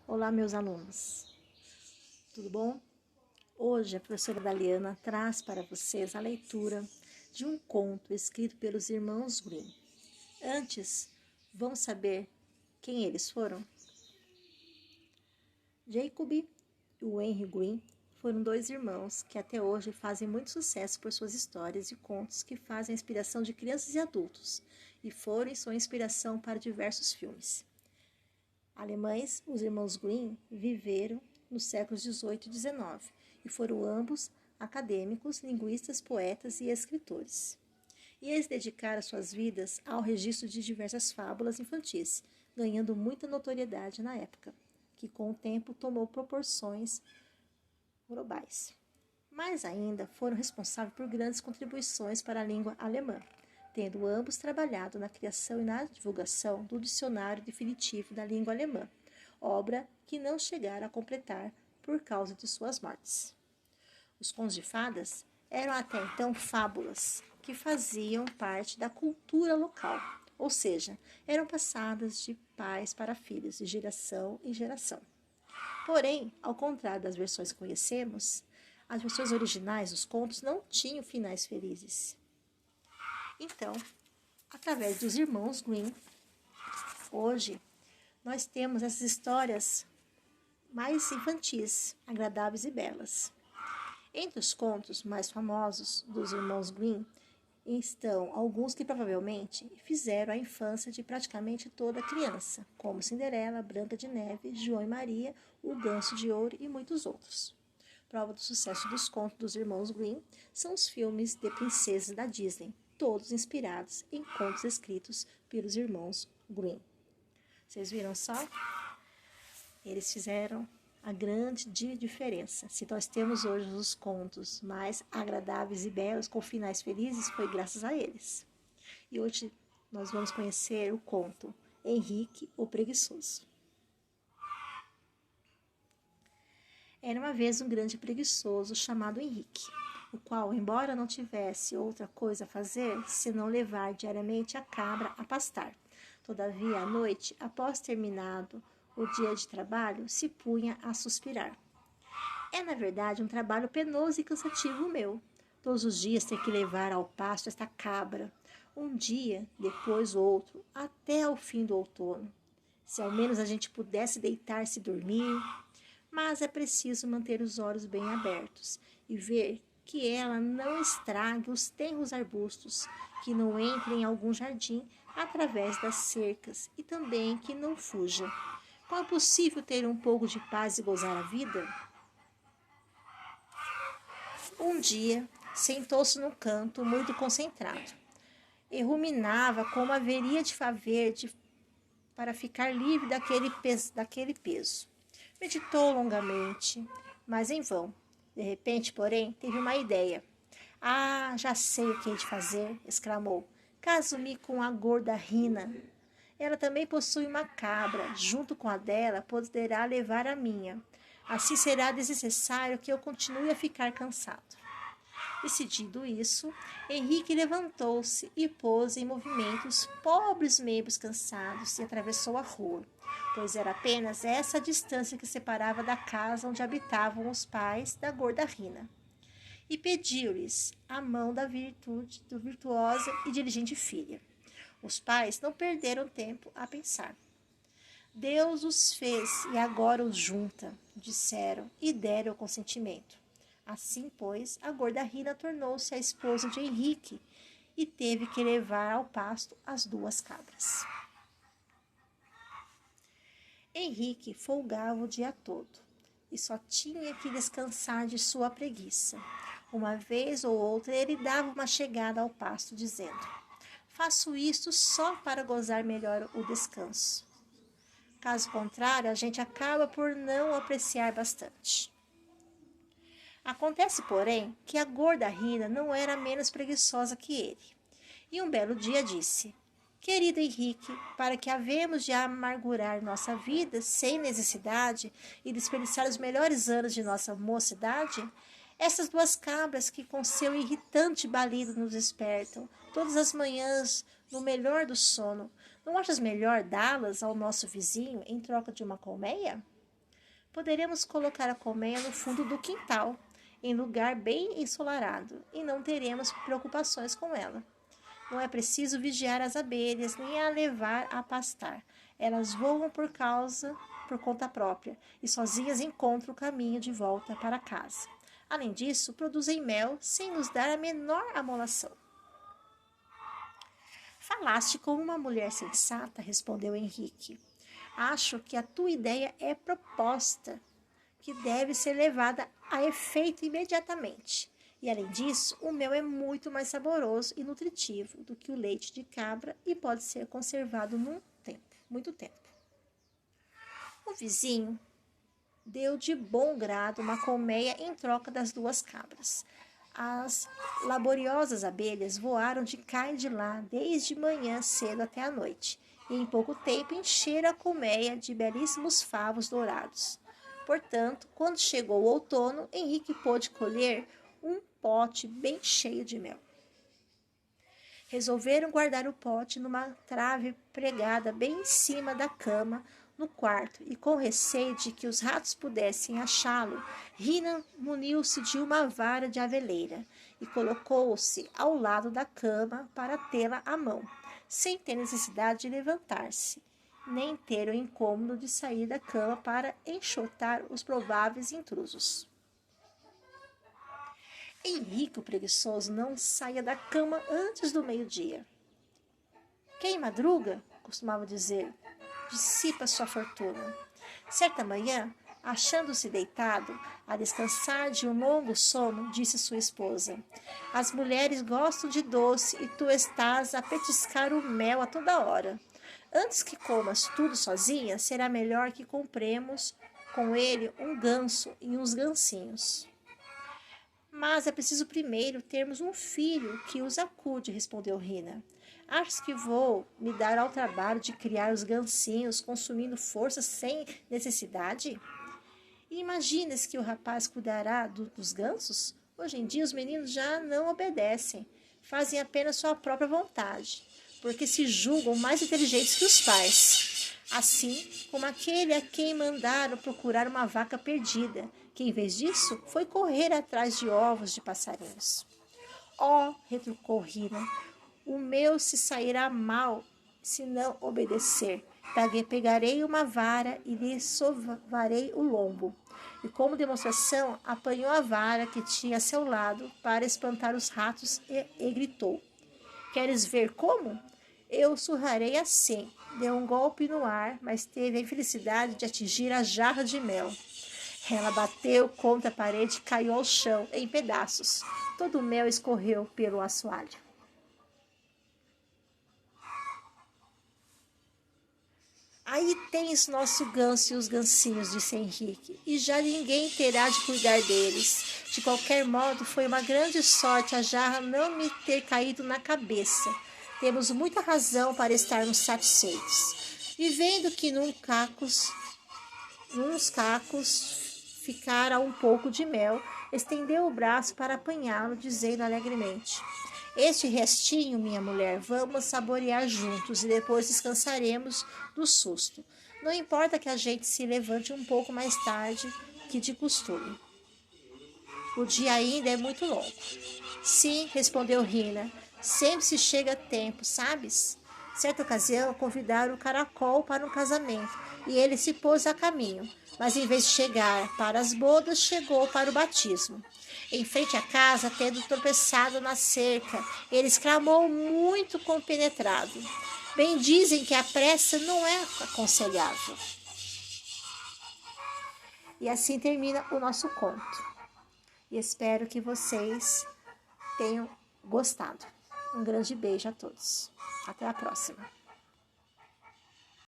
Olá, meus alunos, tudo bom? Hoje a professora Daliana traz para vocês a leitura de um conto escrito pelos irmãos Grimm. Antes, vamos saber quem eles foram? Jacob e o Henry Grimm foram dois irmãos que até hoje fazem muito sucesso por suas histórias e contos que fazem a inspiração de crianças e adultos e foram e são inspiração para diversos filmes. Alemães, os irmãos Grimm viveram nos séculos XVIII e XIX e foram ambos acadêmicos, linguistas, poetas e escritores. E eles dedicaram suas vidas ao registro de diversas fábulas infantis, ganhando muita notoriedade na época, que com o tempo tomou proporções globais. Mais ainda, foram responsáveis por grandes contribuições para a língua alemã, tendo ambos trabalhado na criação e na divulgação do Dicionário Definitivo da Língua Alemã, obra que não chegaram a completar por causa de suas mortes. Os contos de fadas eram até então fábulas que faziam parte da cultura local, ou seja, eram passadas de pais para filhos, de geração em geração. Porém, ao contrário das versões que conhecemos, as versões originais dos contos não tinham finais felizes. Então, através dos irmãos Grimm, hoje nós temos essas histórias mais infantis, agradáveis e belas. Entre os contos mais famosos dos irmãos Grimm estão alguns que provavelmente fizeram a infância de praticamente toda criança, como Cinderela, Branca de Neve, João e Maria, O Ganso de Ouro e muitos outros. Prova do sucesso dos contos dos irmãos Grimm são os filmes de princesas da Disney, todos inspirados em contos escritos pelos irmãos Grimm. Vocês viram só? Eles fizeram a grande diferença. Se nós temos hoje os contos mais agradáveis e belos, com finais felizes, foi graças a eles. E hoje nós vamos conhecer o conto Henrique o Preguiçoso. Era uma vez um grande preguiçoso chamado Henrique, o qual, embora não tivesse outra coisa a fazer, senão levar diariamente a cabra a pastar. Todavia, à noite, após terminado o dia de trabalho, se punha a suspirar. É, na verdade, um trabalho penoso e cansativo meu. Todos os dias ter que levar ao pasto esta cabra, um dia, depois outro, até ao fim do outono. Se ao menos a gente pudesse deitar-se e dormir, mas é preciso manter os olhos bem abertos e ver que ela não estrague os tenros arbustos, que não entre em algum jardim através das cercas e também que não fuja. Como é possível ter um pouco de paz e gozar a vida? Um dia, sentou-se num canto muito concentrado e ruminava como haveria de fazer para ficar livre daquele peso. Meditou longamente, mas em vão. De repente, porém, teve uma ideia. Ah, já sei o que hei de fazer, exclamou. Caso-me com a gorda Rina. Ela também possui uma cabra, junto com a dela poderá levar a minha. Assim será desnecessário que eu continue a ficar cansado. Decidido isso, Henrique levantou-se e pôs em movimento os pobres membros cansados e atravessou a rua, pois era apenas essa a distância que separava da casa onde habitavam os pais da gorda Rina. E pediu-lhes a mão da virtuosa e diligente filha. Os pais não perderam tempo a pensar. Deus os fez e agora os junta, disseram e deram o consentimento. Assim, pois, a gorda Rina tornou-se a esposa de Henrique e teve que levar ao pasto as duas cabras. Henrique folgava o dia todo e só tinha que descansar de sua preguiça. Uma vez ou outra ele dava uma chegada ao pasto, dizendo: faço isto só para gozar melhor o descanso. Caso contrário, a gente acaba por não apreciar bastante. Acontece, porém, que a gorda Rina não era menos preguiçosa que ele. E um belo dia disse: querido Henrique, para que havemos de amargurar nossa vida sem necessidade e desperdiçar os melhores anos de nossa mocidade, essas duas cabras que com seu irritante balido nos despertam todas as manhãs no melhor do sono, não achas melhor dá-las ao nosso vizinho em troca de uma colmeia? Poderemos colocar a colmeia no fundo do quintal, em lugar bem ensolarado, e não teremos preocupações com ela. Não é preciso vigiar as abelhas, nem a levar a pastar. Elas voam por conta própria, e sozinhas encontram o caminho de volta para casa. Além disso, produzem mel sem nos dar a menor amolação. Falaste como uma mulher sensata, respondeu Henrique. Acho que a tua ideia é proposta, que deve ser levada a efeito imediatamente. E além disso, o mel é muito mais saboroso e nutritivo do que o leite de cabra e pode ser conservado muito tempo. O vizinho deu de bom grado uma colmeia em troca das 2 cabras. As laboriosas abelhas voaram de cá e de lá desde manhã cedo até a noite, e em pouco tempo encheram a colmeia de belíssimos favos dourados. Portanto, quando chegou o outono, Henrique pôde colher um pote bem cheio de mel. Resolveram guardar o pote numa trave pregada bem em cima da cama, no quarto, e com receio de que os ratos pudessem achá-lo, Rina muniu-se de uma vara de aveleira e colocou-se ao lado da cama para tê-la à mão, sem ter necessidade de levantar-se, nem ter o incômodo de sair da cama para enxotar os prováveis intrusos. Henrique, o preguiçoso, não saía da cama antes do meio-dia. Quem madruga, costumava dizer, dissipa sua fortuna. Certa manhã, achando-se deitado a descansar de um longo sono, disse sua esposa: as mulheres gostam de doce e tu estás a petiscar o mel a toda hora. Antes que comas tudo sozinha, será melhor que compremos com ele um ganso e uns gansinhos. Mas é preciso primeiro termos um filho que os acude, respondeu Rina. Achas que vou me dar ao trabalho de criar os gansinhos, consumindo forças sem necessidade? E imaginas que o rapaz cuidará dos gansos? Hoje em dia os meninos já não obedecem, fazem apenas sua própria vontade, porque se julgam mais inteligentes que os pais. Assim como aquele a quem mandaram procurar uma vaca perdida, que em vez disso foi correr atrás de ovos de passarinhos. Oh, retrucou Rina, o meu se sairá mal se não obedecer. Pegarei uma vara e lhe sovarei o lombo. E como demonstração, apanhou a vara que tinha a seu lado para espantar os ratos e gritou: queres ver como? Eu surrarei assim. Deu um golpe no ar, mas teve a infelicidade de atingir a jarra de mel. Ela bateu contra a parede e caiu ao chão, em pedaços. Todo o mel escorreu pelo assoalho. Aí tens nosso ganso e os gansinhos, disse Henrique, e já ninguém terá de cuidar deles. De qualquer modo, foi uma grande sorte a jarra não me ter caído na cabeça. Temos muita razão para estarmos satisfeitos. E vendo que nos cacos ficara um pouco de mel, estendeu o braço para apanhá-lo, dizendo alegremente: este restinho, minha mulher, vamos saborear juntos e depois descansaremos do susto. Não importa que a gente se levante um pouco mais tarde que de costume. O dia ainda é muito longo. Sim, respondeu Rina, sempre se chega a tempo, sabes? Certa ocasião, convidaram o caracol para um casamento e ele se pôs a caminho, mas em vez de chegar para as bodas, chegou para o batismo. Em frente à casa, tendo tropeçado na cerca, ele exclamou muito compenetrado: bem dizem que a pressa não é aconselhável. E assim termina o nosso conto. E espero que vocês tenham gostado. Um grande beijo a todos. Até a próxima.